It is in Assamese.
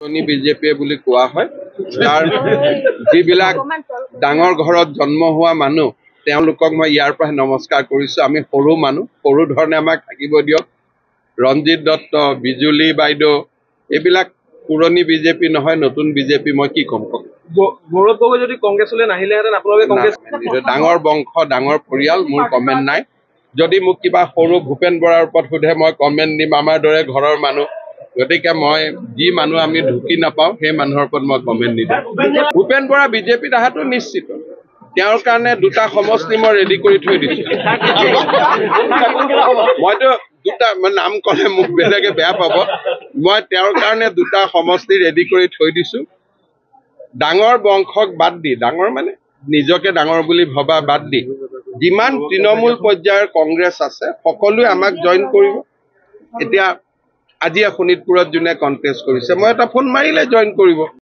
বিজেপি বুলি কোৱা হয় তাৰ যিবিলাক ডাঙৰ ঘৰত জন্ম হোৱা মানুহ তেওঁলোকক মই ইয়াৰ পৰা নমস্কাৰ কৰিছো। আমি সৰু মানুহ, সৰু ধৰণে আমাক থাকিব দিয়ক। ৰঞ্জিত দত্ত, বিজুলী বাইদেউ এইবিলাক পুৰণি বিজেপি নহয়, নতুন বিজেপি। মই কি ক'ম কওক? গৌৰৱ গগৈ যদি কংগ্ৰেছলৈ নাহিলেহেঁতেন আপোনালোকে কংগ্ৰেছ ডাঙৰ বংশ, ডাঙৰ পৰিয়াল, মোৰ কমেণ্ট নাই। যদি মোক কিবা সৰু ভূপেন বৰাৰ ওপৰত সোধে মই কমেণ্ট দিম। আমাৰ দৰে ঘৰৰ মানুহ, গতিকে মই যি মানুহ আমি ঢুকি নাপাওঁ সেই মানুহৰ ওপৰত মই কমেণ্ট নিদিওঁ। ভূপেন বৰা বিজেপিত অহাটো নিশ্চিত। তেওঁৰ কাৰণে দুটা সমষ্টি মই ৰেডি কৰি থৈ দিছো। মইতো দুটা নাম ক'লে মোক বেলেগে বেয়া পাব। মই তেওঁৰ কাৰণে দুটা সমষ্টি ৰেডি কৰি থৈ দিছো। ডাঙৰ বংশক বাদ দি, ডাঙৰ মানে নিজকে ডাঙৰ বুলি ভবা বাদ দি, যিমান তৃণমূল পৰ্যায়ৰ কংগ্ৰেছ আছে সকলোৱে আমাক জইন কৰিব। এতিয়া আজি শোণিতপুৰত যোনে কণ্টেষ্ট কৰিছে, মই এটা ফোন মাৰিলে জইন কৰিব।